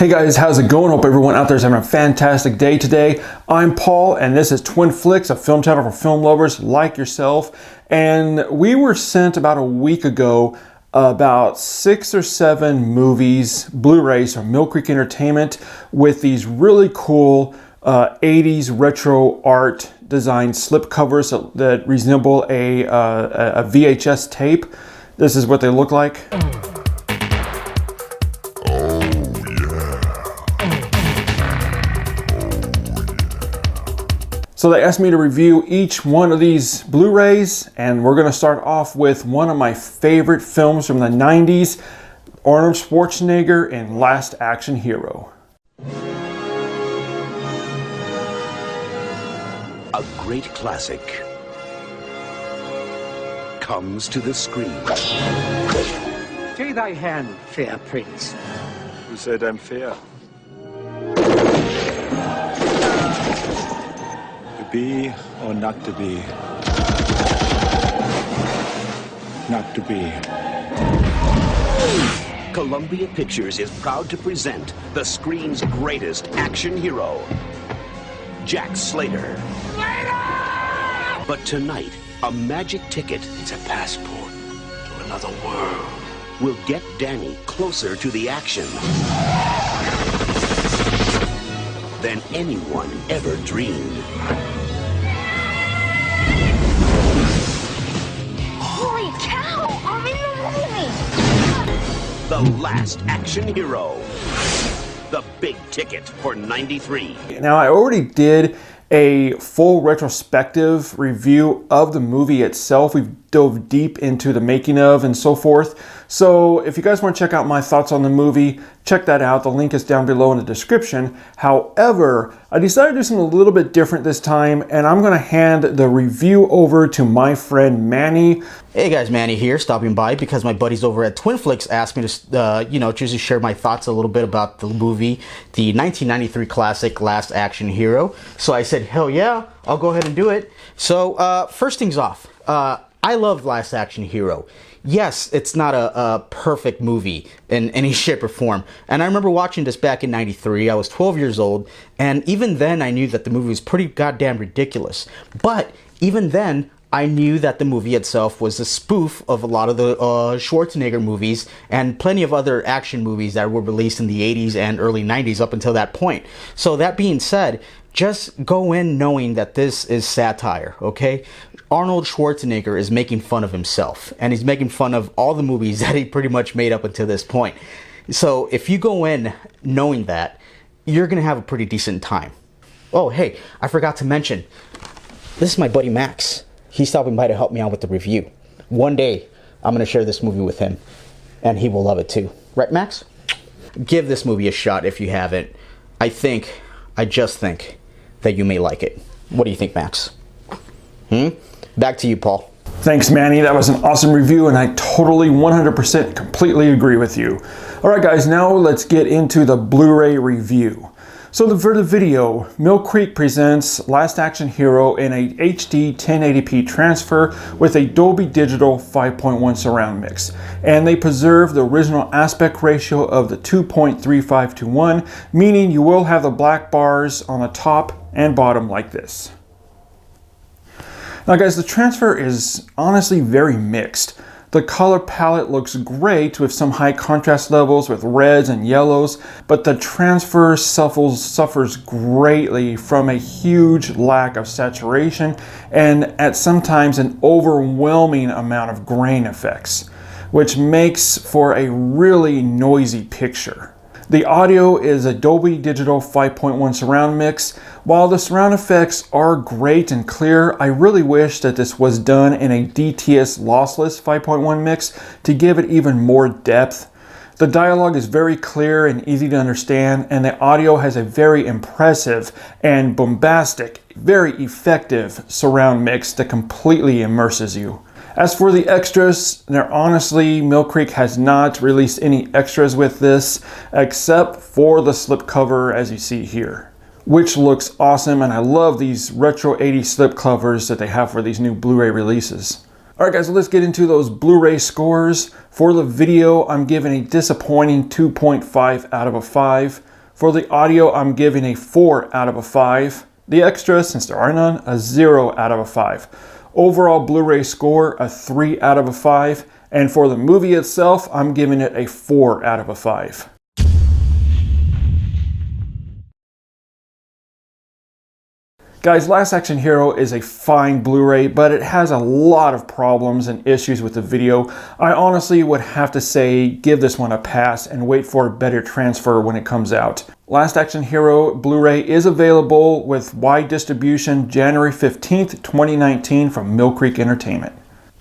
Hey guys, how's it going? Hope everyone out there is having a fantastic day today. I'm Paul and this is Twin Flicks, a film channel for film lovers like yourself. And we were sent about a week ago about 6 or 7 movies, Blu-rays from Millcreek Entertainment with these really cool 80s retro art design slipcovers that resemble a VHS tape. This is what they look like. So they asked me to review each one of these Blu-rays, and we're gonna start off with one of my favorite films from the 90s, Arnold Schwarzenegger in Last Action Hero. A great classic comes to the screen. Take thy hand, fair prince. Who said I'm fair? To be or not to be? Not to be. Columbia Pictures is proud to present the screen's greatest action hero, Jack Slater. Slater! But tonight, a magic ticket, it's a passport to another world, will get Danny closer to the action than anyone ever dreamed. Holy cow! I'm in the movie! The Last Action Hero. The big ticket for '93. Now I already did a full retrospective review of the movie itself. We've dove deep into the making of and so forth. So if you guys want to check out my thoughts on the movie, check that out. The link is down below in the description. However, I decided to do something a little bit different this time, and I'm going to hand the review over to my friend Manny. Hey guys, Manny here, stopping by because my buddies over at Twin Flicks asked me to, just share my thoughts a little bit about the movie, the 1993 classic Last Action Hero. So I said, hell yeah, I'll go ahead and do it. So first things off, I love Last Action Hero. Yes, it's not a perfect movie in any shape or form. And I remember watching this back in '93. I was 12 years old. And even then, I knew that the movie was pretty goddamn ridiculous. But even then, I knew that the movie itself was a spoof of a lot of the Schwarzenegger movies and plenty of other action movies that were released in the 80s and early 90s up until that point. So that being said, just go in knowing that this is satire, okay? Arnold Schwarzenegger is making fun of himself, and he's making fun of all the movies that he pretty much made up until this point. So if you go in knowing that, you're going to have a pretty decent time. Oh, hey, I forgot to mention, this is my buddy Max. He's stopping by to help me out with the review. One day, I'm going to share this movie with him, and he will love it too. Right, Max? Give this movie a shot if you haven't. I just think that you may like it. What do you think, Max? Back to you, Paul. Thanks, Manny. That was an awesome review, and I totally 100% completely agree with you. All right, guys, now let's get into the Blu-ray review. So for the video, Millcreek presents Last Action Hero in a HD 1080p transfer with a Dolby Digital 5.1 surround mix. And they preserve the original aspect ratio of the 2.35 to 1, meaning you will have the black bars on the top and bottom like this. Now guys, the transfer is honestly very mixed. The color palette looks great with some high contrast levels with reds and yellows, but the transfer suffers greatly from a huge lack of saturation and at sometimes an overwhelming amount of grain effects, which makes for a really noisy picture. The audio is a Dolby Digital 5.1 surround mix. While the surround effects are great and clear, I really wish that this was done in a DTS lossless 5.1 mix to give it even more depth. The dialogue is very clear and easy to understand, and the audio has a very impressive and bombastic, very effective surround mix that completely immerses you. As for the extras, honestly, Millcreek has not released any extras with this, except for the slipcover as you see here, which looks awesome, and I love these retro 80s slipcovers that they have for these new Blu-ray releases. Alright guys, so let's get into those Blu-ray scores. For the video, I'm giving a disappointing 2.5 out of a 5. For the audio, I'm giving a 4 out of a 5. The extras, since there are none, a 0 out of a 5. Overall Blu-ray score, a 3 out of a 5. And for the movie itself, I'm giving it a 4 out of a 5. Guys, Last Action Hero is a fine Blu-ray, but it has a lot of problems and issues with the video. I honestly would have to say give this one a pass and wait for a better transfer when it comes out. Last Action Hero Blu-ray is available with wide distribution January 15th, 2019 from Millcreek Entertainment.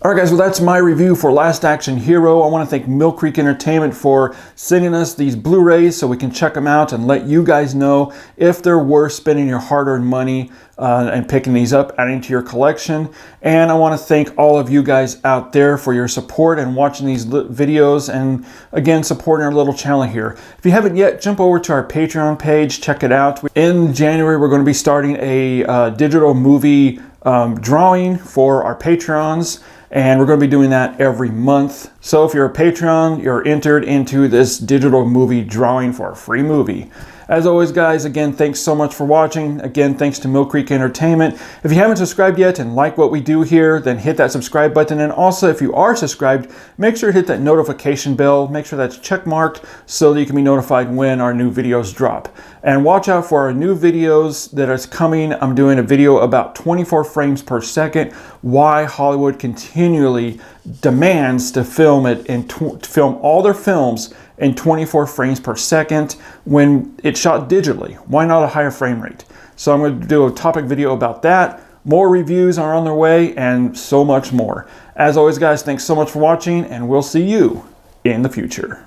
Alright guys, well that's my review for Last Action Hero. I want to thank Millcreek Entertainment for sending us these Blu-rays so we can check them out and let you guys know if they're worth spending your hard-earned money and picking these up, adding to your collection. And I want to thank all of you guys out there for your support and watching these videos, and again supporting our little channel here. If you haven't yet, jump over to our Patreon page, check it out. In January we're going to be starting a digital movie drawing for our Patrons. And we're going to be doing that every month. So if you're a Patreon, you're entered into this digital movie drawing for a free movie. As always, guys, again, thanks so much for watching. Again, thanks to Millcreek Entertainment. If you haven't subscribed yet and like what we do here, then hit that subscribe button. And also, if you are subscribed, make sure to hit that notification bell. Make sure that's check marked so that you can be notified when our new videos drop. And watch out for our new videos that is coming. I'm doing a video about 24 frames per second, why Hollywood continually demands to film it and film all their films in 24 frames per second when it's shot digitally. Why not a higher frame rate? So I'm going to do a topic video about that. More reviews are on their way and so much more. As always, guys, thanks so much for watching, and we'll see you in the future.